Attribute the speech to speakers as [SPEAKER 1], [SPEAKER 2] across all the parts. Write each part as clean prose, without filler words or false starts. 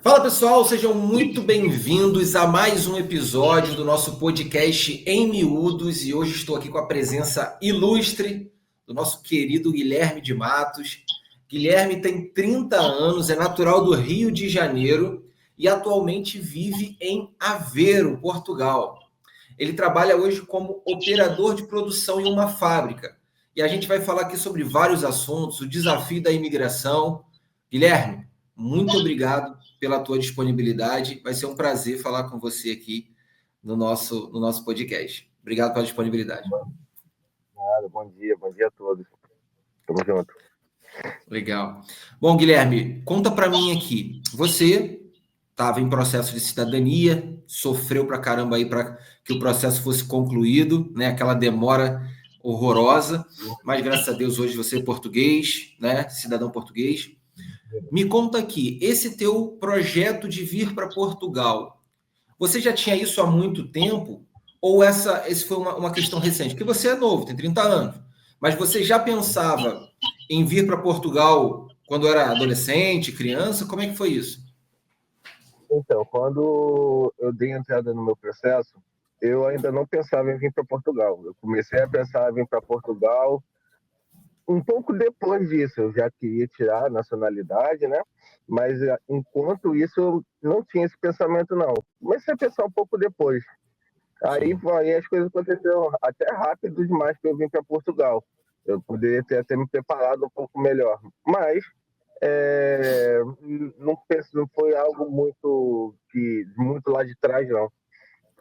[SPEAKER 1] Fala pessoal, sejam muito bem-vindos a mais um episódio do nosso podcast Em Miúdos e hoje estou aqui com a presença ilustre do nosso querido Guilherme de Matos. Guilherme tem 30 anos, é natural do Rio de Janeiro e atualmente vive em Aveiro, Portugal. Ele trabalha hoje como operador de produção em uma fábrica e a gente vai falar aqui sobre vários assuntos, o desafio da imigração. Guilherme, muito obrigado pela tua disponibilidade. Vai ser um prazer falar com você aqui no nosso podcast. Obrigado pela disponibilidade.
[SPEAKER 2] Nada, bom dia a todos. Tamo junto.
[SPEAKER 1] Legal. Bom, Guilherme, conta para mim aqui. Você estava em processo de cidadania, sofreu pra caramba aí para que o processo fosse concluído, né? Aquela demora horrorosa, mas graças a Deus hoje você é português, né? Cidadão português. Me conta aqui, esse teu projeto de vir para Portugal, você já tinha isso há muito tempo? Ou esse foi uma questão recente? Porque você é novo, tem 30 anos, mas você já pensava em vir para Portugal quando era adolescente, criança? Como é que foi isso?
[SPEAKER 2] Então, quando eu dei entrada no meu processo, eu ainda não pensava em vir para Portugal. Eu comecei a pensar em vir para Portugal um pouco depois disso. Eu já queria tirar a nacionalidade, né? Mas enquanto isso, eu não tinha esse pensamento, não. Comecei a pensar um pouco depois. Aí as coisas aconteceram até rápido demais para eu vir para Portugal. Eu poderia ter até me preparado um pouco melhor. Mas não penso, não foi algo muito lá de trás, não.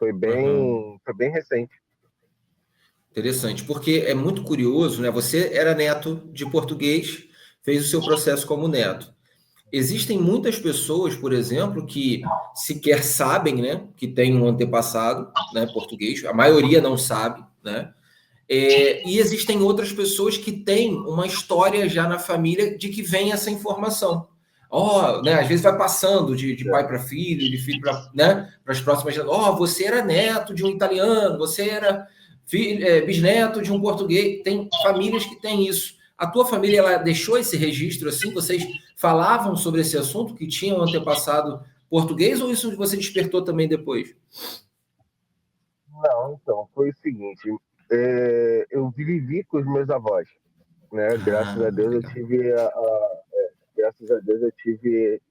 [SPEAKER 1] Uhum.
[SPEAKER 2] Foi bem recente.
[SPEAKER 1] Interessante, porque é muito curioso, né? Você era neto de português, fez o seu processo como neto. Existem muitas pessoas, por exemplo, que sequer sabem, né, que tem um antepassado, né, português. A maioria não sabe, né? E existem outras pessoas que têm uma história já na família de que vem essa informação. Ó, né, às vezes vai passando de pai para filho, de filho para, né, para as próximas gerações. Ó, você era neto de um italiano, você era bisneto de um português. Tem famílias que têm isso. A tua família, ela deixou esse registro assim? Vocês falavam sobre esse assunto, que tinham um antepassado português, ou isso você despertou também depois?
[SPEAKER 2] Não, então, foi o seguinte, eu vivi com os meus avós, né?
[SPEAKER 1] Ah, legal.
[SPEAKER 2] Graças a Deus eu tive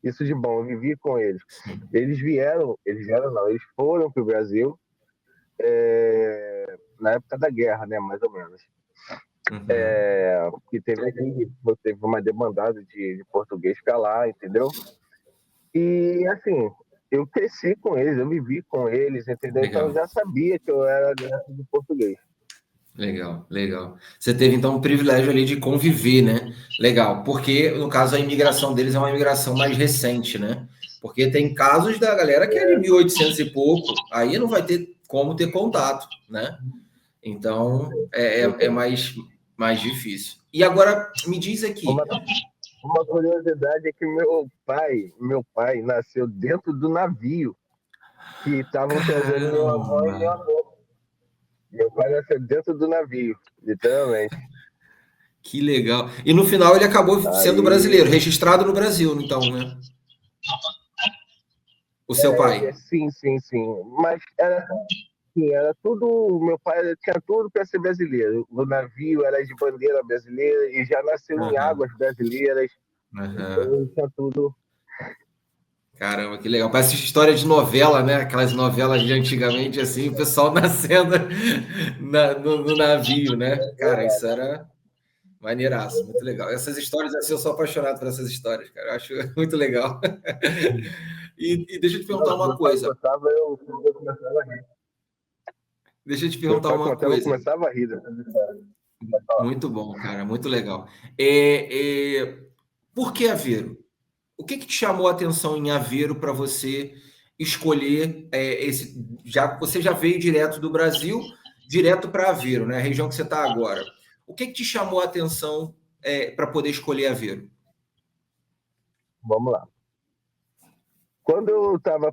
[SPEAKER 2] isso de bom, eu vivi com eles. Eles foram para o Brasil na época da guerra, né? Mais ou menos.
[SPEAKER 1] Uhum.
[SPEAKER 2] Que teve uma demandada de português para lá, entendeu? E assim, eu cresci com eles, eu vivi com eles, entendeu? Então eu
[SPEAKER 1] Legal.
[SPEAKER 2] já sabia que eu era neto de português.
[SPEAKER 1] Legal, legal. Você teve então o privilégio ali de conviver, né? Legal, porque no caso a imigração deles é uma imigração mais recente, né? Porque tem casos da galera que é de 1800 e pouco, aí não vai ter como ter contato, né? Então é mais difícil. E agora me diz aqui,
[SPEAKER 2] Uma, uma curiosidade é que meu pai nasceu dentro do navio que estavam trazendo meu avô e
[SPEAKER 1] caramba,
[SPEAKER 2] meu avô. Meu pai nasceu dentro do navio, literalmente.
[SPEAKER 1] que legal. E no final ele acabou sendo brasileiro,
[SPEAKER 2] Aí,
[SPEAKER 1] registrado no Brasil, então, né? O seu pai.
[SPEAKER 2] sim, sim, sim. Mas era tudo. Meu pai tinha tudo para ser brasileiro. O navio era de bandeira brasileira e já nasceu em
[SPEAKER 1] Aham,
[SPEAKER 2] águas brasileiras.
[SPEAKER 1] aham.
[SPEAKER 2] Então, tinha tudo.
[SPEAKER 1] Caramba, que legal. Parece história de novela, né? Aquelas novelas de antigamente, assim, o pessoal nascendo no navio, né? Cara, isso era maneiraço, muito legal. Essas histórias, assim, eu sou apaixonado por essas histórias, cara. Eu acho muito legal. E deixa eu te perguntar
[SPEAKER 2] Não, se
[SPEAKER 1] uma
[SPEAKER 2] meu pai
[SPEAKER 1] coisa.
[SPEAKER 2] contava, eu começava a rir.
[SPEAKER 1] Deixa eu te
[SPEAKER 2] Meu
[SPEAKER 1] perguntar
[SPEAKER 2] pai
[SPEAKER 1] uma
[SPEAKER 2] contava, eu
[SPEAKER 1] coisa.
[SPEAKER 2] começava a rir dessas histórias.
[SPEAKER 1] Muito bom, cara, muito legal. Por que Aveiro? O que te chamou a atenção em Aveiro para você escolher esse? Já você já veio direto do Brasil, direto para Aveiro, né? A região que você está agora. O que te chamou a atenção para poder escolher Aveiro?
[SPEAKER 2] Vamos lá. Quando eu estava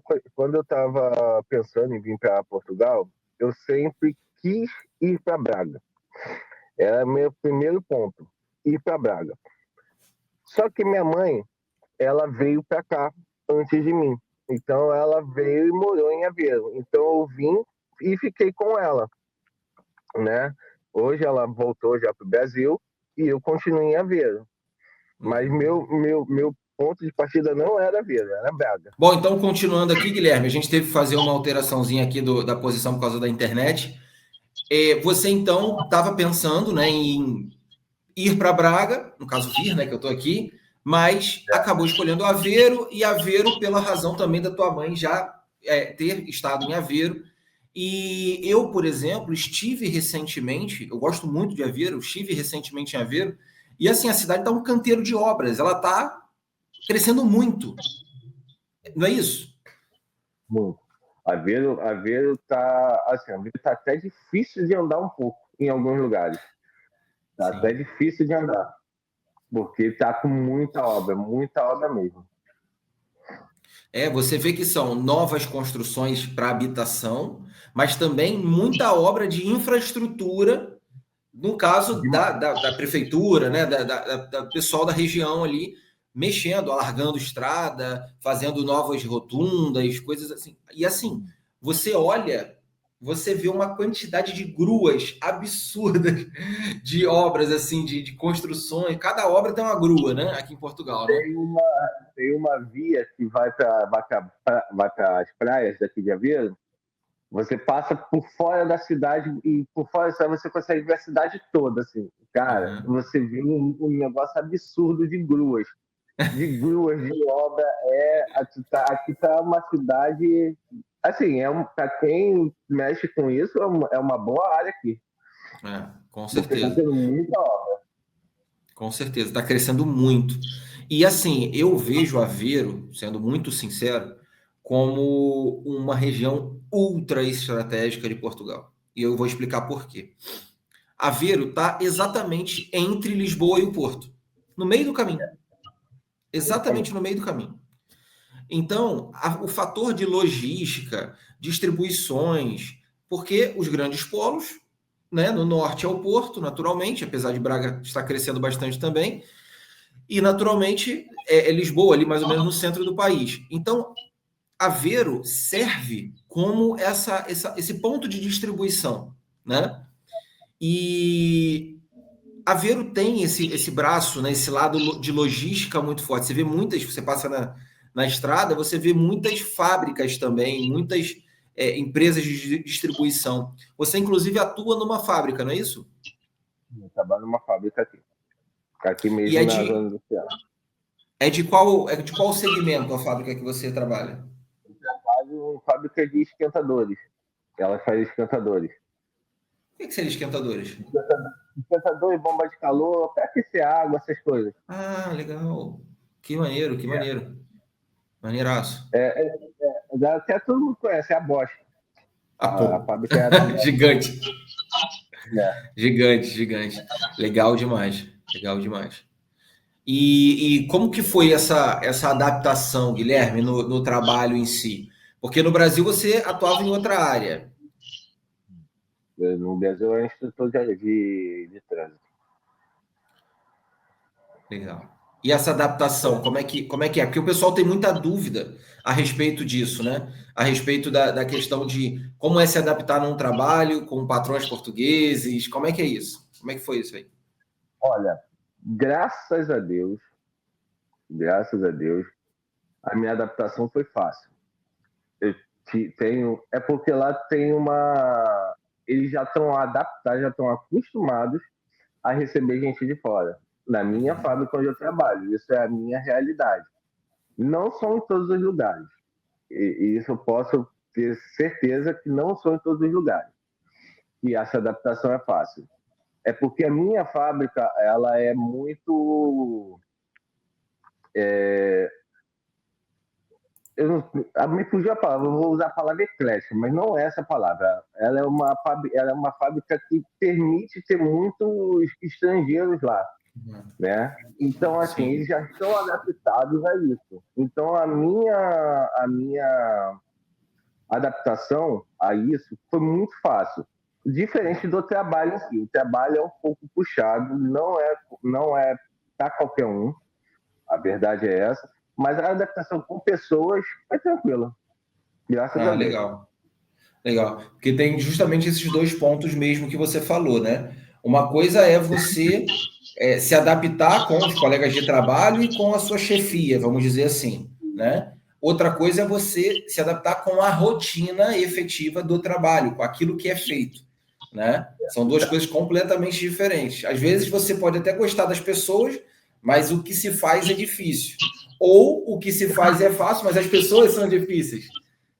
[SPEAKER 2] pensando em vir para Portugal, eu sempre quis ir para Braga. Era meu primeiro ponto, ir para Braga. Só que minha mãe ela veio para cá antes de mim. Então ela veio e morou em Aveiro. Então eu vim e fiquei com ela, né? Hoje ela voltou já para o Brasil e eu continuo em Aveiro. Mas meu ponto de partida não era Aveiro, era Braga.
[SPEAKER 1] Bom, então continuando aqui, Guilherme, a gente teve que fazer uma alteraçãozinha aqui da posição por causa da internet. Você então estava pensando, né, em ir para Braga, no caso vir, né, que eu estou aqui, mas acabou escolhendo Aveiro, e Aveiro pela razão também da tua mãe já ter estado em Aveiro. E eu, por exemplo, estive recentemente, eu gosto muito de Aveiro, estive recentemente em Aveiro, e assim, a cidade está um canteiro de obras, ela está crescendo muito, não é isso?
[SPEAKER 2] Muito. Aveiro tá, assim, Aveiro tá até difícil de andar um pouco em alguns lugares. Tá até
[SPEAKER 1] Sim.
[SPEAKER 2] difícil de andar, porque tá com muita obra mesmo.
[SPEAKER 1] Você vê que são novas construções para habitação, mas também muita obra de infraestrutura, no caso da prefeitura, né, da pessoal da região ali, mexendo, alargando estrada, fazendo novas rotundas, coisas assim. E assim, você olha, você vê uma quantidade de gruas absurdas de obras, assim, de construções. Cada obra tem uma grua, né, aqui em Portugal, né?
[SPEAKER 2] Tem uma via que vai para as praias daqui de Aveiro. Você passa por fora da cidade e por fora você consegue ver a cidade toda, assim. Cara,
[SPEAKER 1] Uhum.
[SPEAKER 2] você vê um negócio absurdo de obra. Aqui tá uma cidade, assim, para quem mexe com isso, é uma boa área aqui,
[SPEAKER 1] Com
[SPEAKER 2] porque tá
[SPEAKER 1] certeza.
[SPEAKER 2] tendo muita obra.
[SPEAKER 1] Com certeza, está crescendo muito. E assim, eu vejo Aveiro, sendo muito sincero, como uma região ultra estratégica de Portugal. E eu vou explicar por quê. Aveiro está exatamente entre Lisboa e o Porto, no meio do caminho. Exatamente no meio do caminho. Então, o fator de logística, distribuições, porque os grandes polos, né, no norte é o Porto, naturalmente, apesar de Braga estar crescendo bastante também, e naturalmente é Lisboa, ali mais ou menos no centro do país. Então, Aveiro serve como esse ponto de distribuição, né? E Aveiro tem esse braço, né, esse lado de logística muito forte. Você vê muitas, você passa na estrada, você vê muitas fábricas também, muitas empresas de distribuição. Você, inclusive, atua numa fábrica, não é isso?
[SPEAKER 2] Eu trabalho numa fábrica aqui
[SPEAKER 1] E
[SPEAKER 2] mesmo na zona industrial.
[SPEAKER 1] é de qual segmento a fábrica que você trabalha?
[SPEAKER 2] Eu trabalho em fábrica de esquentadores. Ela faz esquentadores.
[SPEAKER 1] O que seriam esquentadores?
[SPEAKER 2] Esquentador e bomba de calor, para aquecer água, essas coisas.
[SPEAKER 1] Ah, legal. Que maneiro, que maneiro. Maneiraço.
[SPEAKER 2] Até todo mundo conhece, é a Bosch.
[SPEAKER 1] Ah,
[SPEAKER 2] A
[SPEAKER 1] pô.
[SPEAKER 2] fábrica é da Bosch.
[SPEAKER 1] Gigante.
[SPEAKER 2] É.
[SPEAKER 1] Gigante, gigante. Legal demais. Legal demais. E como que foi essa adaptação, Guilherme, no trabalho em si? Porque no Brasil você atuava em outra área.
[SPEAKER 2] No Brasil é instrutor de trânsito.
[SPEAKER 1] Legal. E essa adaptação, como é que é? Porque o pessoal tem muita dúvida a respeito disso, né? A respeito da questão de como é se adaptar num trabalho com patrões portugueses, como é que é isso? Como é que foi isso aí?
[SPEAKER 2] Olha, graças a Deus, a minha adaptação foi fácil. É porque lá tem uma. Eles já estão adaptados, já estão acostumados a receber gente de fora. Na minha fábrica onde eu trabalho, isso é a minha realidade. Não são em todos os lugares. E isso eu posso ter certeza que não são em todos os lugares. E essa adaptação é fácil. É porque a minha fábrica, ela é muito. É, me fugiu a palavra, eu vou usar a palavra eclética, mas não é essa palavra. Ela é uma fábrica que permite ter muitos estrangeiros lá, né? Então, assim,
[SPEAKER 1] Sim.
[SPEAKER 2] eles já estão adaptados a isso. Então, a minha adaptação a isso foi muito fácil. Diferente do trabalho em si. O trabalho é um pouco puxado, não é para qualquer um, a verdade é essa. Mas a adaptação com pessoas é tranquila. Graças a Deus.
[SPEAKER 1] Legal. Legal. Porque tem justamente esses dois pontos mesmo que você falou, né? Uma coisa é você se adaptar com os colegas de trabalho e com a sua chefia, vamos dizer assim, né? Outra coisa é você se adaptar com a rotina efetiva do trabalho, com aquilo que é feito, né? São duas coisas completamente diferentes. Às vezes você pode até gostar das pessoas, mas o que se faz é difícil. Ou o que se faz é fácil, mas as pessoas são difíceis,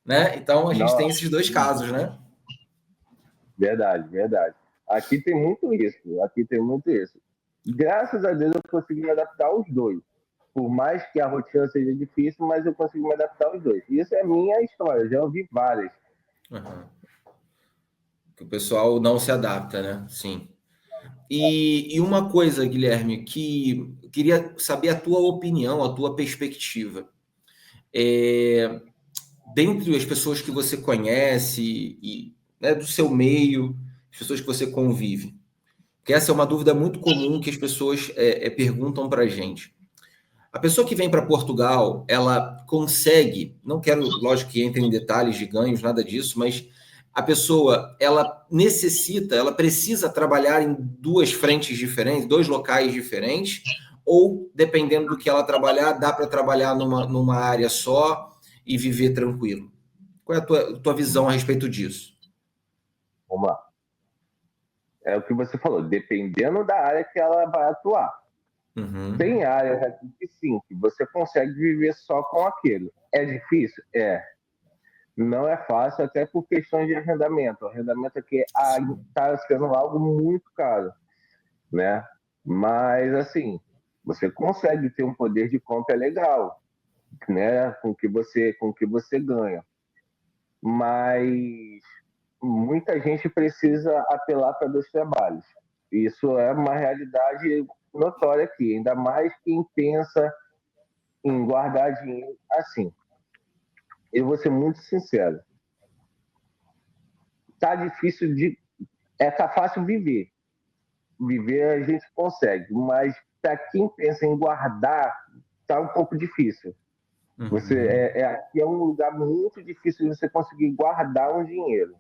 [SPEAKER 1] né? Então a gente tem
[SPEAKER 2] Não,
[SPEAKER 1] esses dois casos, né?
[SPEAKER 2] verdade, verdade. Aqui tem muito isso. Aqui tem muito isso. Graças a Deus eu consegui me adaptar aos dois. Por mais que a rotina seja difícil, mas eu consegui me adaptar aos dois. Isso é minha história, eu já ouvi várias.
[SPEAKER 1] Uhum. Que o pessoal não se adapta, né? Sim. E uma coisa, Guilherme, que eu queria saber a tua opinião, a tua perspectiva. Dentre as pessoas que você conhece e né, do seu meio, as pessoas que você convive, porque essa é uma dúvida muito comum que as pessoas perguntam para a gente. A pessoa que vem para Portugal, ela consegue, não quero, lógico que entre em detalhes de ganhos, nada disso, mas a pessoa, ela necessita, ela precisa trabalhar em duas frentes diferentes, dois locais diferentes, ou dependendo do que ela trabalhar, dá para trabalhar numa área só e viver tranquilo. Qual é a tua visão a respeito disso?
[SPEAKER 2] Vamos lá. É o que você falou, dependendo da área que ela vai atuar.
[SPEAKER 1] Uhum.
[SPEAKER 2] Tem áreas aqui que sim, que você consegue viver só com aquilo. É difícil? É. Não é fácil, até por questões de arrendamento. O arrendamento aqui está sendo algo muito caro, né? Mas, assim, você consegue ter um poder de compra legal, né? Com que você ganha. Mas muita gente precisa apelar para dois trabalhos. Isso é uma realidade notória aqui, ainda mais quem pensa em guardar dinheiro assim. Eu vou ser muito sincero. Tá difícil de. Tá fácil viver. Viver a gente consegue, mas para quem pensa em guardar, tá um pouco difícil.
[SPEAKER 1] Uhum.
[SPEAKER 2] Aqui é um lugar muito difícil de você conseguir guardar um dinheiro.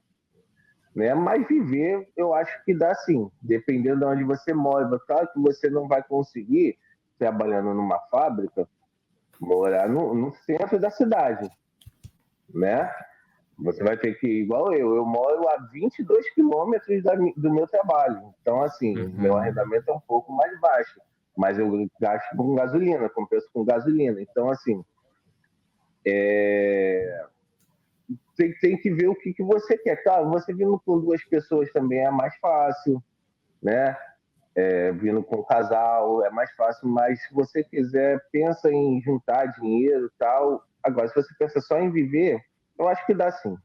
[SPEAKER 2] Né? Mas viver, eu acho que dá sim, dependendo de onde você mora. Claro que você não vai conseguir, trabalhando numa fábrica, morar no centro da cidade, né? Você vai ter que, igual eu moro a 22 quilômetros do meu trabalho. Então, assim, meu
[SPEAKER 1] Uhum.
[SPEAKER 2] arrendamento é um pouco mais baixo, mas eu gasto com gasolina, compenso com gasolina. Então, assim, tem que ver o que você quer. Claro, você vindo com duas pessoas também é mais fácil, né? Vindo com um casal é mais fácil, mas se você quiser, pensa em juntar dinheiro e tal. Agora, se você pensa só em viver, eu acho que dá sim.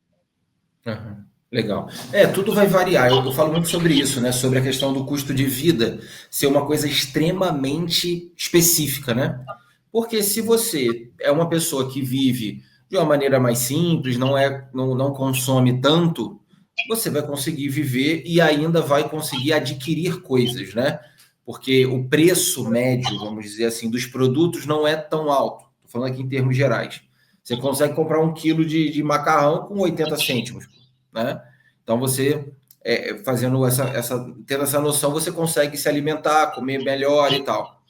[SPEAKER 1] Aham. Legal. Tudo vai variar. Eu falo muito sobre isso, né? Sobre a questão do custo de vida ser uma coisa extremamente específica, né? Porque se você é uma pessoa que vive de uma maneira mais simples, não consome tanto, você vai conseguir viver e ainda vai conseguir adquirir coisas, né? Porque o preço médio, vamos dizer assim, dos produtos não é tão alto. Estou falando aqui em termos gerais. Você consegue comprar um quilo de macarrão com 80 cêntimos, né? Então você fazendo tendo essa noção, você consegue se alimentar, comer melhor e tal.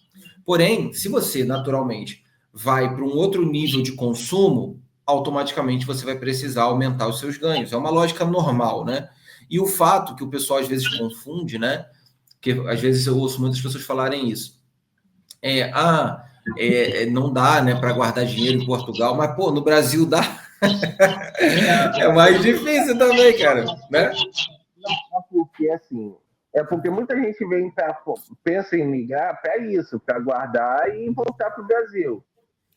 [SPEAKER 1] Porém, se você naturalmente vai para um outro nível de consumo, automaticamente você vai precisar aumentar os seus ganhos. É uma lógica normal, né? E o fato que o pessoal às vezes confunde, né? Que às vezes eu ouço muitas pessoas falarem isso. Não dá, né, para guardar dinheiro em Portugal, mas pô, no Brasil dá. É mais difícil também, cara, né?
[SPEAKER 2] Porque assim, porque muita gente pensa em migrar para isso, para guardar e voltar para o Brasil.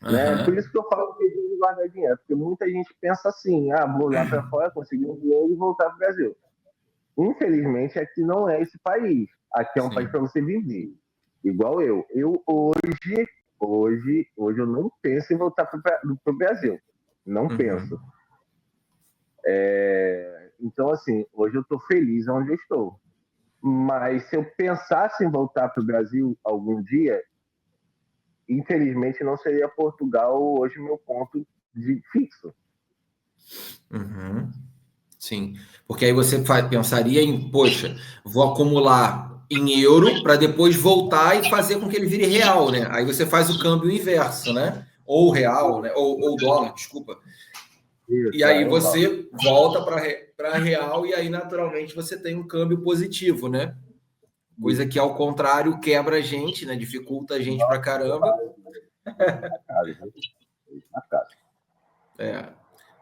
[SPEAKER 2] Né? Por
[SPEAKER 1] Aham,
[SPEAKER 2] isso que eu falo que de guardar dinheiro, porque muita gente pensa assim, vou lá para fora, conseguir um dinheiro e voltar para o Brasil. Infelizmente, aqui não é esse país. Aqui é um país
[SPEAKER 1] sim.
[SPEAKER 2] para você viver. Igual eu. Hoje eu não penso em voltar para o Brasil. Não penso.
[SPEAKER 1] Uhum.
[SPEAKER 2] Então, assim, hoje eu estou feliz onde eu estou. Mas se eu pensasse em voltar para o Brasil algum dia, infelizmente não seria Portugal hoje meu ponto de fixo.
[SPEAKER 1] Uhum. Sim, porque aí você pensaria em, poxa, vou acumular em euro para depois voltar e fazer com que ele vire real, né? Aí você faz o câmbio inverso, né? Ou real, né? Ou dólar, desculpa. E
[SPEAKER 2] Isso,
[SPEAKER 1] aí
[SPEAKER 2] aí eu volto.
[SPEAKER 1] você volta para real e aí naturalmente você tem um câmbio positivo, né? Coisa que ao contrário quebra a gente, né? Dificulta a gente pra caramba. É,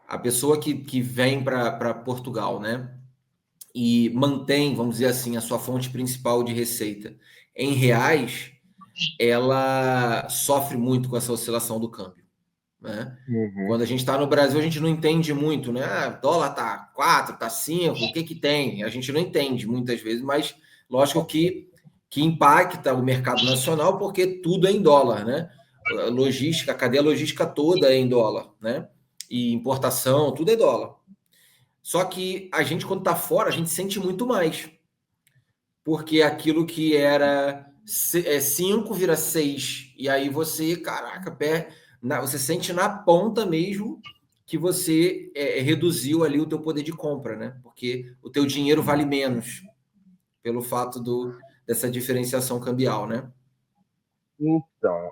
[SPEAKER 1] a pessoa que vem para Portugal, né? E mantém, vamos dizer assim, a sua fonte principal de receita em reais, ela sofre muito com essa oscilação do câmbio, né?
[SPEAKER 2] Uhum.
[SPEAKER 1] Quando a gente está no Brasil, a gente não entende muito, né? Ah, dólar tá 4, tá 5, o que que tem? A gente não entende muitas vezes, mas lógico que impacta o mercado nacional porque tudo é em dólar, né? A logística, a cadeia logística toda é em dólar, né? E importação, tudo é dólar. Só que a gente, quando está fora, a gente sente muito mais. Porque aquilo que era 5 vira 6. E aí você, caraca, você sente na ponta mesmo que você reduziu ali o teu poder de compra, né? Porque o teu dinheiro vale menos pelo fato dessa diferenciação cambial, né?
[SPEAKER 2] Então,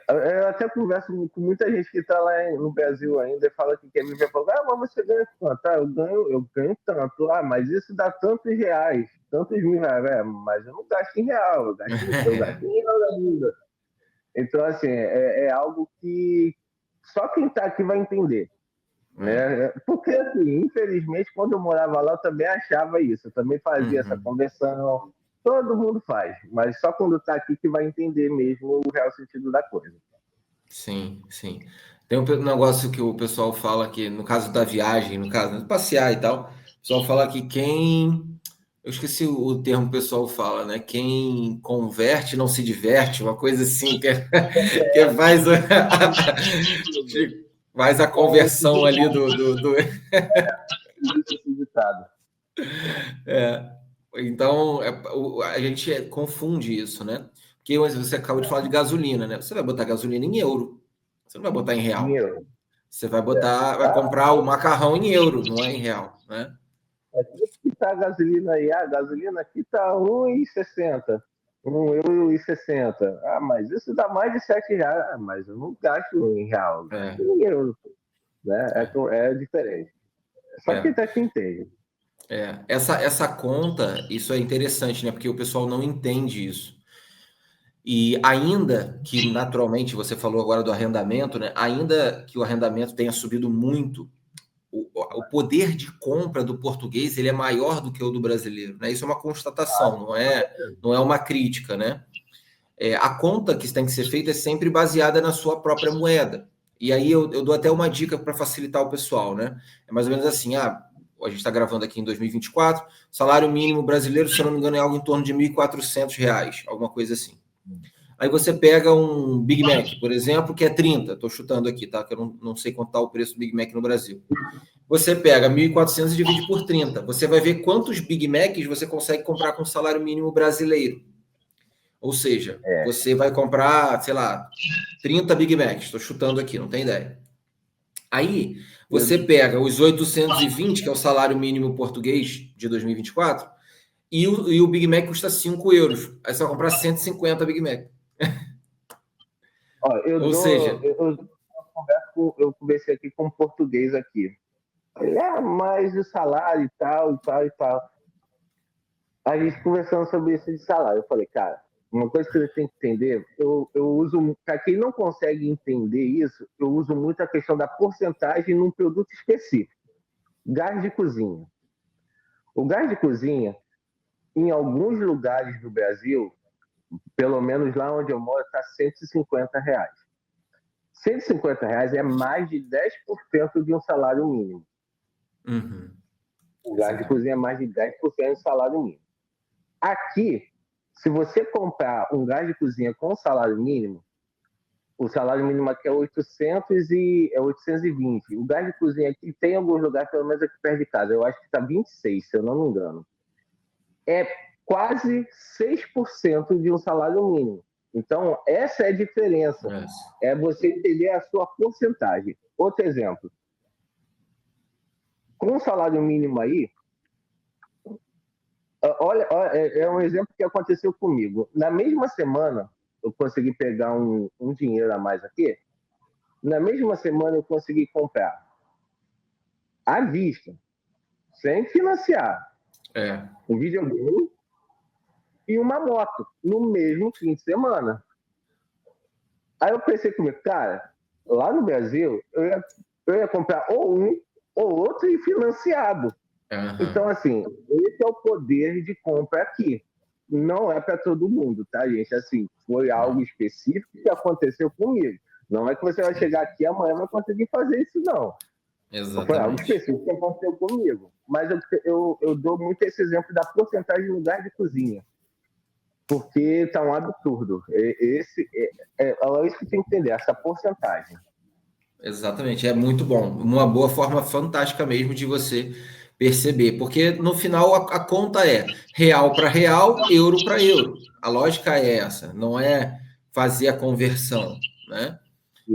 [SPEAKER 2] eu até converso com muita gente que está lá no Brasil ainda e fala que quer viver para mas você ganha quanto? Ah, eu ganho tanto. Ah, mas isso dá tantos reais, tantos mil reais. Mas eu não gasto em real, eu gasto em real ainda. Então, assim, é algo que só quem está aqui vai entender. Né? Porque, assim, infelizmente, quando eu morava lá, eu também achava isso. Eu também fazia essa
[SPEAKER 1] Uhum.
[SPEAKER 2] conversão. Todo mundo faz, mas só quando está aqui que vai entender mesmo o real sentido da coisa.
[SPEAKER 1] Sim, sim. Tem um negócio que o pessoal fala que, no caso da viagem, no caso, né, passear e tal, o pessoal fala que quem. Eu esqueci o termo que o pessoal fala, né? Quem converte não se diverte, uma coisa assim, que faz faz a conversão ali do. É. Então, a gente confunde isso, né? Porque você acabou de falar de gasolina, né? Você vai botar gasolina em euro, você não vai botar em real.
[SPEAKER 2] Dinheiro.
[SPEAKER 1] Você vai comprar o macarrão em euro, não é em real, né?
[SPEAKER 2] Quanto que tá a gasolina aí? A gasolina aqui tá 1,60. 1,60 €. Ah, mas isso dá mais de R$ 7. Ah, mas eu não gasto em real, eu gasto
[SPEAKER 1] É,
[SPEAKER 2] em euro. Né? É diferente. Só quem
[SPEAKER 1] é,
[SPEAKER 2] tá aqui entende.
[SPEAKER 1] essa conta, isso é interessante, né? Porque o pessoal não entende isso. E ainda que, naturalmente, você falou agora do arrendamento, né? Ainda que o arrendamento tenha subido muito, o poder de compra do português ele é maior do que o do brasileiro, né? Isso é uma constatação, não é uma crítica, né? A conta que tem que ser feita é sempre baseada na sua própria moeda. E aí eu dou até uma dica para facilitar o pessoal, né? É mais ou menos assim, a gente está gravando aqui em 2024, salário mínimo brasileiro, se eu não me engano, é algo em torno de R$ 1.400, alguma coisa assim. Aí você pega um Big Mac, por exemplo, que é 30, estou chutando aqui, tá? Que eu não sei quanto está o preço do Big Mac no Brasil. Você pega 1.400 e divide por 30. Você vai ver quantos Big Macs você consegue comprar com salário mínimo brasileiro. Ou seja, você vai comprar, sei lá, 30 Big Macs. Estou chutando aqui, não tem ideia. Aí você pega os 820, que é o salário mínimo português de 2024, e o Big Mac custa 5 euros. Aí você vai comprar 150 Big Mac.
[SPEAKER 2] Ó,
[SPEAKER 1] Ou seja,
[SPEAKER 2] eu conversei aqui com um português aqui. Ele, mais o salário e tal, e tal, e tal. A gente conversando sobre isso de salário. Eu falei, cara, uma coisa que você tem que entender, eu uso, para quem não consegue entender isso, eu uso muito a questão da porcentagem num produto específico. Gás de cozinha. O gás de cozinha, em alguns lugares do Brasil, pelo menos lá onde eu moro, está R$ 150. R$ 150 é mais de 10% de um salário mínimo. O gás de cozinha é mais de 10% do salário mínimo. Aqui, se você comprar um gás de cozinha com salário mínimo, o salário mínimo aqui é 820. O gás de cozinha aqui tem alguns lugares, pelo menos aqui perto de casa, eu acho que está 26, se eu não me engano. É quase 6% de um salário mínimo. Então, essa é a diferença. É você entender a sua porcentagem. Outro exemplo. Com o salário mínimo aí, olha, é um exemplo que aconteceu comigo. Na mesma semana, eu consegui pegar um dinheiro a mais aqui. Na mesma semana, eu consegui comprar à vista, sem financiar, um videogame e uma moto no mesmo fim de semana. Aí eu pensei comigo, cara, lá no Brasil, eu ia comprar ou um ou outro e financiado. Então, assim, esse é o poder de compra aqui. Não é para todo mundo, tá, gente? Assim, foi algo específico que aconteceu comigo. Não é que você vai chegar aqui amanhã e vai conseguir fazer isso, não.
[SPEAKER 1] Exatamente.
[SPEAKER 2] Foi algo específico que aconteceu comigo. Mas eu dou muito esse exemplo da porcentagem de lugar de cozinha. Porque tá um absurdo. É isso que tem que entender, essa porcentagem.
[SPEAKER 1] Exatamente, é muito bom. Uma boa forma fantástica mesmo de você perceber, porque no final a conta é real para real, euro para euro. A lógica é essa, não é fazer a conversão, né?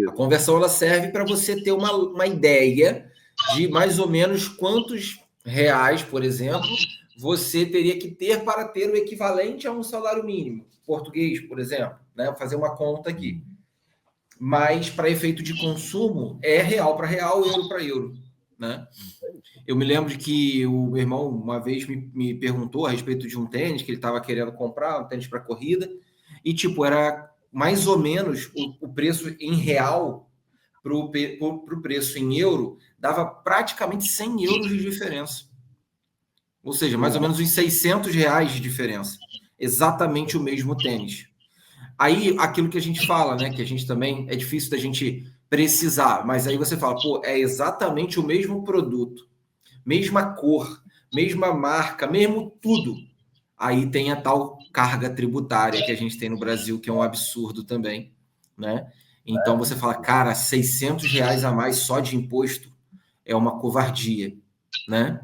[SPEAKER 1] A conversão ela serve para você ter uma ideia de mais ou menos quantos reais, por exemplo, você teria que ter para ter o equivalente a um salário mínimo português, por exemplo, né? Vou fazer uma conta aqui. Mas para efeito de consumo é real para real, euro para euro, né? Eu me lembro de que o meu irmão uma vez me perguntou a respeito de um tênis que ele estava querendo comprar, um tênis para corrida, e tipo, era mais ou menos o preço em real para o preço em euro, dava praticamente 100 euros de diferença. Ou seja, mais ou menos uns 600 reais de diferença. Exatamente o mesmo tênis. Aí, aquilo que a gente fala, né? Que a gente também é difícil da gente precisar, mas aí você fala, pô, é exatamente o mesmo produto, mesma cor, mesma marca, mesmo tudo. Aí tem a tal carga tributária que a gente tem no Brasil, que é um absurdo também, né? Então você fala, cara, 600 reais a mais só de imposto é uma covardia, né?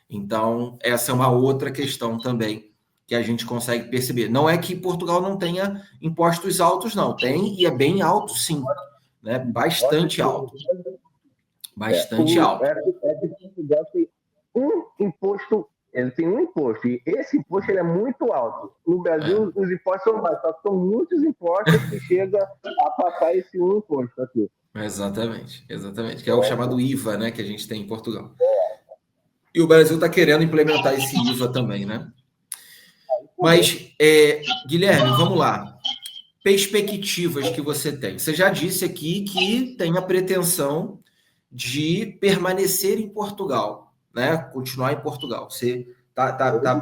[SPEAKER 1] Então, essa é uma outra questão também que a gente consegue perceber. Não é que Portugal não tenha impostos altos, não. Tem e é bem alto, sim. Né? Bastante alto. Bastante alto.
[SPEAKER 2] Portugal tem um imposto, ele tem um imposto, e esse imposto ele é muito alto. No Brasil, os impostos são mais, só que são muitos impostos que chega a passar esse um imposto aqui.
[SPEAKER 1] Exatamente, exatamente. Que é o chamado IVA, né, que a gente tem em Portugal. E o Brasil está querendo implementar esse IVA também, né? Mas, Guilherme, vamos lá. Perspectivas que você tem. Você já disse aqui que tem a pretensão de permanecer em Portugal, né? Continuar em Portugal. Você tá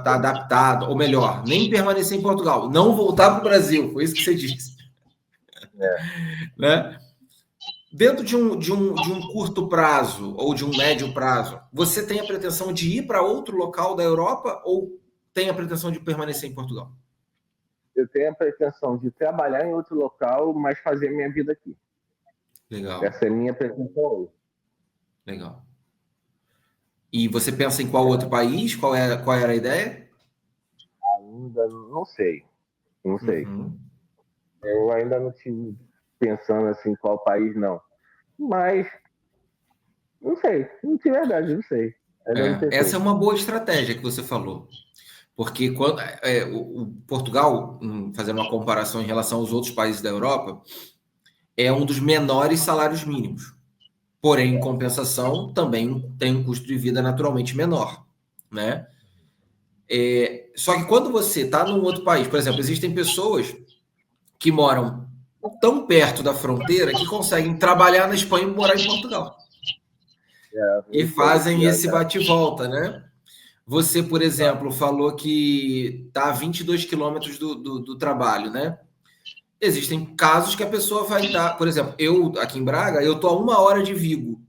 [SPEAKER 1] adaptado, ou melhor, nem permanecer em Portugal, não voltar para o Brasil. Foi isso que você disse. Né? Dentro de um curto prazo ou de um médio prazo, você tem a pretensão de ir para outro local da Europa ou tem a pretensão de permanecer em Portugal?
[SPEAKER 2] Eu tenho a pretensão de trabalhar em outro local, mas fazer minha vida aqui.
[SPEAKER 1] Legal.
[SPEAKER 2] Essa é a minha pretensão hoje.
[SPEAKER 1] Legal. E você pensa em qual outro país? Qual era a ideia?
[SPEAKER 2] Ainda não sei. Não sei. Eu ainda não estive pensando assim qual país, não. Mas, não sei. De verdade, não sei.
[SPEAKER 1] Essa é uma boa estratégia que você falou. Porque quando, o Portugal, fazendo uma comparação em relação aos outros países da Europa, é um dos menores salários mínimos. Porém, em compensação, também tem um custo de vida naturalmente menor, né? Só que quando você está num outro país, por exemplo, existem pessoas que moram tão perto da fronteira que conseguem trabalhar na Espanha e morar em Portugal. E fazem esse bate-volta, né? Você, por exemplo, falou que está a 22 quilômetros do trabalho, né? Existem casos que a pessoa vai estar... Por exemplo, eu, aqui em Braga, eu estou a 1 hora de Vigo.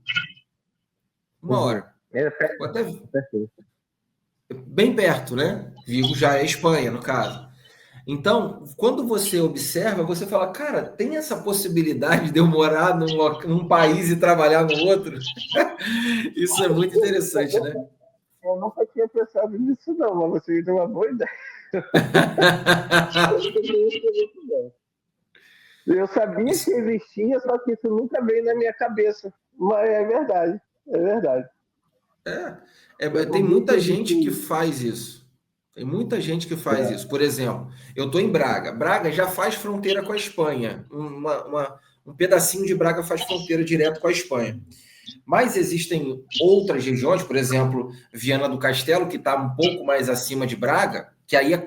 [SPEAKER 1] 1 hora. Bem perto, né? Vigo já é Espanha, no caso. Então, quando você observa, você fala, cara, tem essa possibilidade de eu morar num país e trabalhar no outro? Isso é muito interessante, né?
[SPEAKER 2] Eu nunca tinha pensado nisso, não, mas você deu uma boa ideia. Eu sabia
[SPEAKER 1] Isso,
[SPEAKER 2] que existia, só que isso nunca veio na minha cabeça. Mas é verdade, é verdade. Eu
[SPEAKER 1] tem
[SPEAKER 2] vi que
[SPEAKER 1] muita gente que
[SPEAKER 2] existia.
[SPEAKER 1] faz isso. Tem muita gente que faz
[SPEAKER 2] É.
[SPEAKER 1] isso. Por exemplo, eu estou em Braga. Braga já faz fronteira com a Espanha. Um pedacinho de Braga faz fronteira direto com a Espanha. Mas existem outras regiões, por exemplo, Viana do Castelo, que está um pouco mais acima de Braga, que aí é na,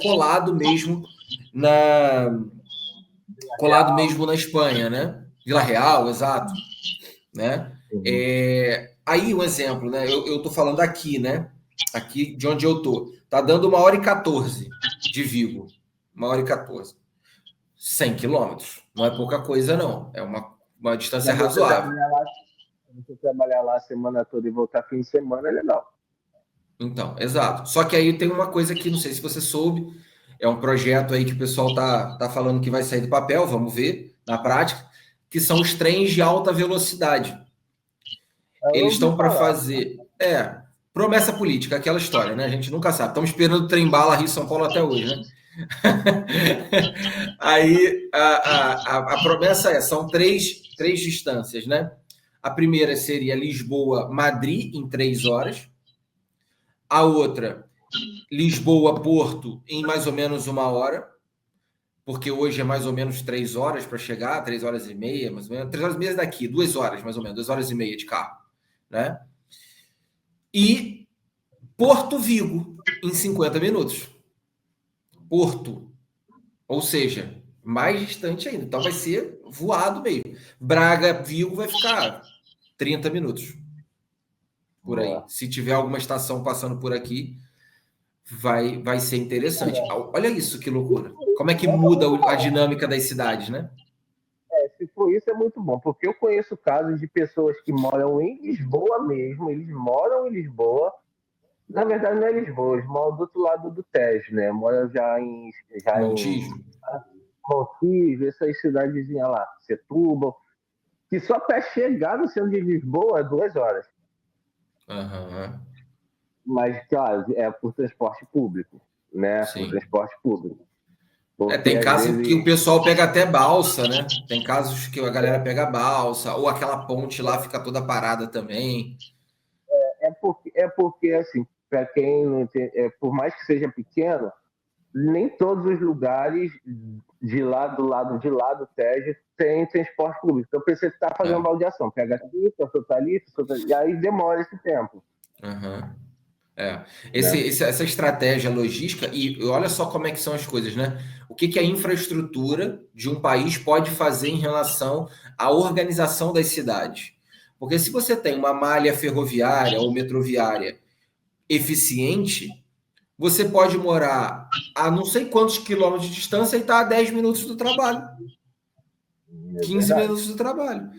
[SPEAKER 1] colado mesmo na Espanha, né? Vila Real, exato, né?
[SPEAKER 2] Uhum.
[SPEAKER 1] Aí um exemplo, né? Eu tô falando aqui, né? Aqui de onde eu tô. Tá dando 1h14 de Vigo. 1h14. 100 quilômetros. Não é pouca coisa, não. É uma distância
[SPEAKER 2] Mas você
[SPEAKER 1] razoável.
[SPEAKER 2] trabalhar lá, você trabalhar lá a semana toda e voltar fim de semana é legal.
[SPEAKER 1] Então, exato. Só que aí tem uma coisa que não sei se você soube, é um projeto aí que o pessoal tá falando que vai sair do papel, vamos ver na prática, que são os trens de alta velocidade.
[SPEAKER 2] Eu
[SPEAKER 1] Eles
[SPEAKER 2] ouvi
[SPEAKER 1] estão para
[SPEAKER 2] falar.
[SPEAKER 1] fazer. Promessa política, aquela história, né? A gente nunca sabe. Estamos esperando o trem bala Rio-São Paulo até hoje, né? Aí a promessa são três distâncias, né? A primeira seria Lisboa-Madrid em 3 horas. A outra, Lisboa-Porto em mais ou menos 1 hora, porque hoje é mais ou menos 3 horas para chegar, 3 horas e meia, mais ou menos. 3 horas e meia daqui, 2 horas mais ou menos, 2 horas e meia de carro, né? E Porto Vigo em 50 minutos. Porto, ou seja, mais distante ainda. Então vai ser voado mesmo. Braga, Vigo vai ficar 30 minutos por aí.
[SPEAKER 2] Boa.
[SPEAKER 1] Se tiver alguma estação passando por aqui, vai ser interessante. Olha isso, que loucura. Como é que muda a dinâmica das cidades, né?
[SPEAKER 2] Se for isso, é muito bom, porque eu conheço casos de pessoas que moram em Lisboa mesmo, eles moram em Lisboa. Na verdade, não é Lisboa, eles moram do outro lado do Tejo, né? Moram já em
[SPEAKER 1] Montijo.
[SPEAKER 2] Montijo, essas cidadezinhas lá, Setúbal, que só para chegar no centro de Lisboa é 2 horas.
[SPEAKER 1] Aham,
[SPEAKER 2] Mas, claro, é por transporte público, né? Por
[SPEAKER 1] sim.
[SPEAKER 2] transporte público. Porque
[SPEAKER 1] Tem
[SPEAKER 2] às
[SPEAKER 1] casos que o
[SPEAKER 2] vezes
[SPEAKER 1] pessoal pega até balsa, né? Tem casos que a galera pega balsa, ou aquela ponte lá fica toda parada também.
[SPEAKER 2] é porque assim, para quem não tem, por mais que seja pequeno, nem todos os lugares de lá do Tejo tem transporte público. Então você está fazendo
[SPEAKER 1] É.
[SPEAKER 2] baldeação. Pega aqui, solta ali, solta ali, e aí demora esse tempo.
[SPEAKER 1] Aham. É.
[SPEAKER 2] Né?
[SPEAKER 1] Essa estratégia logística, e olha só como é que são as coisas, né? O que a infraestrutura de um país pode fazer em relação à organização das cidades? Porque se você tem uma malha ferroviária ou metroviária eficiente, você pode morar a não sei quantos quilômetros de distância e estar a 10 minutos do trabalho,
[SPEAKER 2] É
[SPEAKER 1] 15
[SPEAKER 2] verdade.
[SPEAKER 1] minutos do trabalho.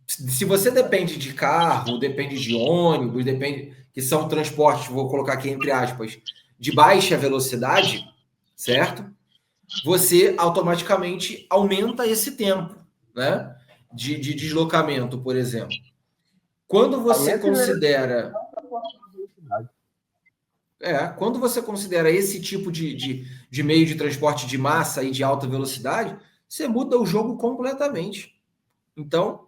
[SPEAKER 1] Se você depende de carro, depende de ônibus, depende que são transportes, vou colocar aqui entre aspas, de baixa velocidade, certo? Você automaticamente aumenta esse tempo, né? De deslocamento, por exemplo. Quando você
[SPEAKER 2] Aumenta a
[SPEAKER 1] considera
[SPEAKER 2] velocidade.
[SPEAKER 1] quando você considera esse tipo de meio de transporte de massa e de alta velocidade, você muda o jogo completamente. Então,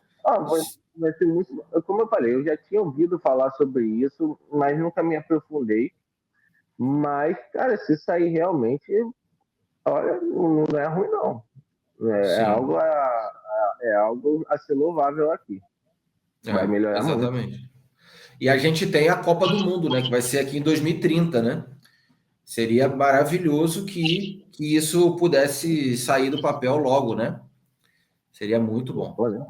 [SPEAKER 2] Vai ser muito. Como eu falei, eu já tinha ouvido falar sobre isso, mas nunca me aprofundei. Mas, cara, se sair realmente, olha, não é ruim, não. É
[SPEAKER 1] sim,
[SPEAKER 2] algo é algo a ser louvável aqui. Vai melhorar muito.
[SPEAKER 1] exatamente. E a gente tem a Copa do Mundo, né? Que vai ser aqui em 2030, né? Seria maravilhoso que isso pudesse sair do papel logo, né? Seria muito bom.
[SPEAKER 2] Olha,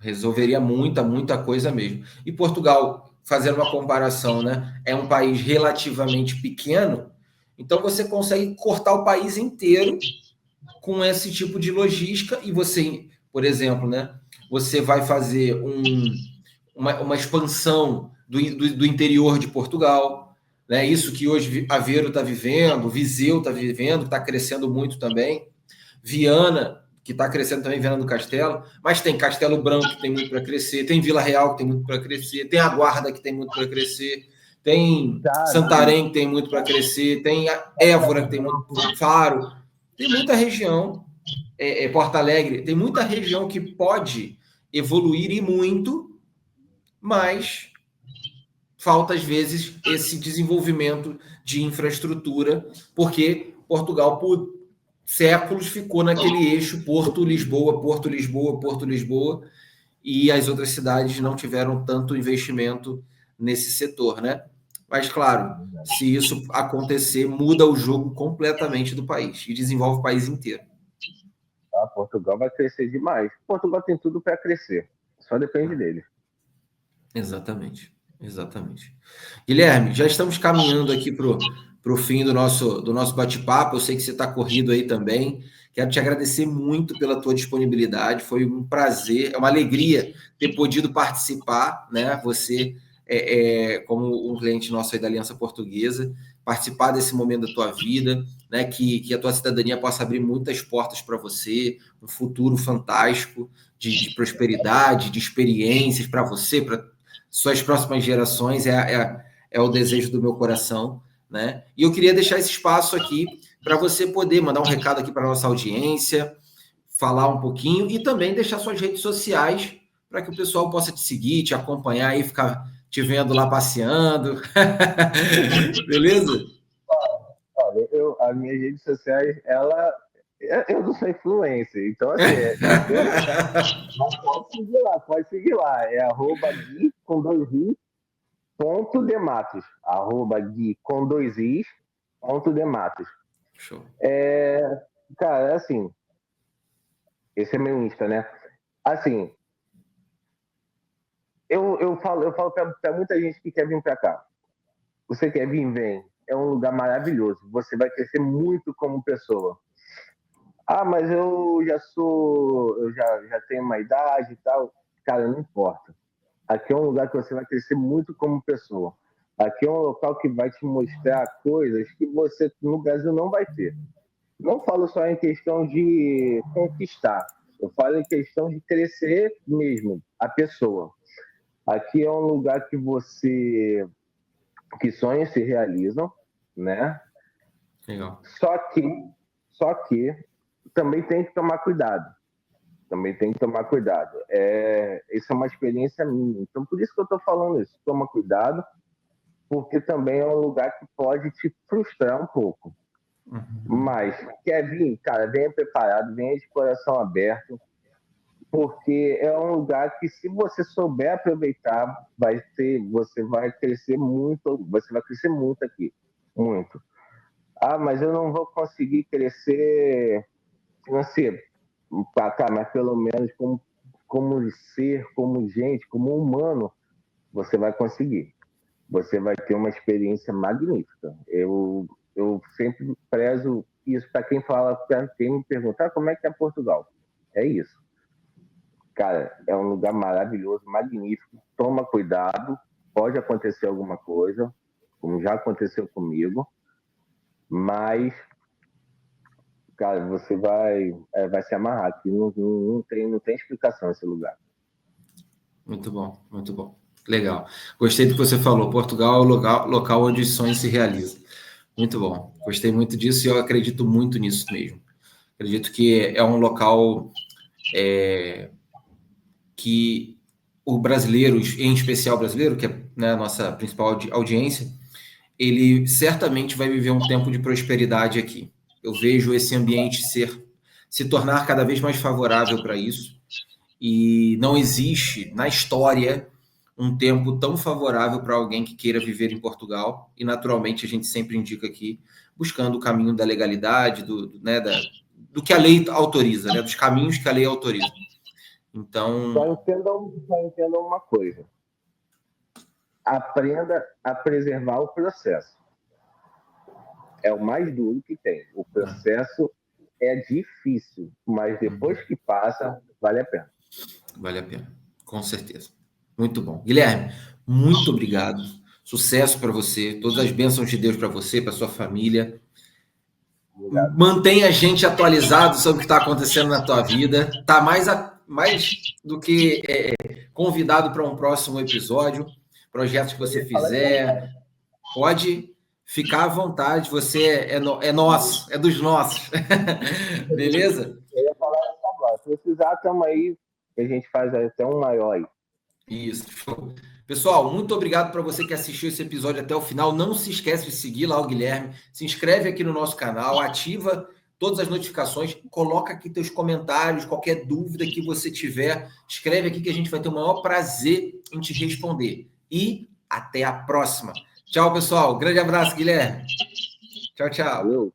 [SPEAKER 1] Resolveria muita coisa mesmo. E Portugal, fazendo uma comparação, né? É um país relativamente pequeno, então você consegue cortar o país inteiro com esse tipo de logística e você, por exemplo, né? Você vai fazer uma expansão do interior de Portugal, né? Isso que hoje Aveiro está vivendo, Viseu está vivendo, está crescendo muito também. Viana, que está crescendo também, Viana do Castelo, mas tem Castelo Branco, que tem muito para crescer, tem Vila Real, que tem muito para crescer, tem a Guarda, que tem muito para crescer, tem
[SPEAKER 2] sabe?
[SPEAKER 1] Santarém, que tem muito para crescer, tem a Évora, que tem muito, Faro, tem muita região Porto Alegre, tem muita região que pode evoluir e muito, mas falta, às vezes, esse desenvolvimento de infraestrutura, porque Portugal, por séculos, ficou naquele eixo Porto-Lisboa, Porto-Lisboa, Porto-Lisboa, e as outras cidades não tiveram tanto investimento nesse setor, né? Mas, claro, se isso acontecer, muda o jogo completamente do país e desenvolve o país inteiro.
[SPEAKER 2] Portugal vai crescer demais. Portugal tem tudo para crescer, só depende dele.
[SPEAKER 1] Exatamente, exatamente. Guilherme, já estamos caminhando aqui para o fim do nosso bate-papo. Eu sei que você está corrido aí também. Quero te agradecer muito pela tua disponibilidade. Foi um prazer, é uma alegria ter podido participar, né? Você, como um cliente nosso aí da Aliança Portuguesa, participar desse momento da tua vida, né? Que a tua cidadania possa abrir muitas portas para você, um futuro fantástico de prosperidade, de experiências para você, para suas próximas gerações, é o desejo do meu coração, né? E eu queria deixar esse espaço aqui para você poder mandar um recado aqui para a nossa audiência, falar um pouquinho e também deixar suas redes sociais para que o pessoal possa te seguir, te acompanhar e ficar te vendo lá passeando. Beleza?
[SPEAKER 2] Olha, as minhas redes sociais, eu não sou influencer, então assim, mas pode seguir lá, é @gui com 2i ponto Dematos, @gui com 2is ponto Dematos.
[SPEAKER 1] Show.
[SPEAKER 2] Cara, assim, esse é meu Insta, né? Assim, eu falo para muita gente que quer vir para cá. Você quer vir, vem. É um lugar maravilhoso. Você vai crescer muito como pessoa. Mas eu já tenho uma idade e tal. Cara, não importa. Aqui é um lugar que você vai crescer muito como pessoa. Aqui é um local que vai te mostrar coisas que você no Brasil não vai ter. Não falo só em questão de conquistar. Eu falo em questão de crescer mesmo, a pessoa. Aqui é um lugar que que sonhos se realizam, né?
[SPEAKER 1] Legal.
[SPEAKER 2] Só que também tem que tomar cuidado. Isso é uma experiência minha. Então, por isso que eu estou falando isso. Toma cuidado, porque também é um lugar que pode te frustrar um pouco. Uhum. Mas quer vir, cara, venha preparado, venha de coração aberto, porque é um lugar que, se você souber aproveitar, você vai crescer muito aqui, muito. Mas eu não vou conseguir crescer financeiro, mas pelo menos como ser, como gente, como humano, você vai conseguir. Você vai ter uma experiência magnífica. Eu sempre prezo isso para quem me perguntar como é que é Portugal. É isso. Cara, é um lugar maravilhoso, magnífico. Toma cuidado, pode acontecer alguma coisa, como já aconteceu comigo, mas, cara, você vai se amarrar aqui. Não tem explicação esse lugar.
[SPEAKER 1] Muito bom, muito bom. Legal. Gostei do que você falou. Portugal é o local onde os sonhos se realizam. Muito bom. Gostei muito disso e eu acredito muito nisso mesmo. Acredito que é um local que o brasileiro, em especial o brasileiro, que é, né, a nossa principal audiência, ele certamente vai viver um tempo de prosperidade aqui. Eu vejo esse ambiente se tornar cada vez mais favorável para isso. E não existe na história um tempo tão favorável para alguém que queira viver em Portugal. E, naturalmente, a gente sempre indica aqui, buscando o caminho da legalidade, do que a lei autoriza, né? Dos caminhos que a lei autoriza. Então...
[SPEAKER 2] Só entendam uma coisa. Aprenda a preservar o processo. É o mais duro que tem. O processo é difícil, mas depois que passa, vale a pena.
[SPEAKER 1] Vale a pena, com certeza. Muito bom. Guilherme, muito obrigado. Sucesso para você, todas as bênçãos de Deus para você, para sua família. Obrigado. Mantenha a gente atualizado sobre o que está acontecendo na tua vida. Está mais do que convidado para um próximo episódio. Projetos que você fizer, pode ficar à vontade. Você é nosso, é dos nossos. Beleza?
[SPEAKER 2] Eu ia falar precisar, estamos aí, que a gente faz até um maior aí.
[SPEAKER 1] Isso, show. Pessoal, muito obrigado para você que assistiu esse episódio até o final. Não se esquece de seguir lá o Guilherme, se inscreve aqui no nosso canal, ativa todas as notificações, coloca aqui teus comentários, qualquer dúvida que você tiver, escreve aqui que a gente vai ter o maior prazer em te responder. E até a próxima. Tchau, pessoal. Grande abraço, Guilherme. Tchau, tchau.
[SPEAKER 2] Valeu.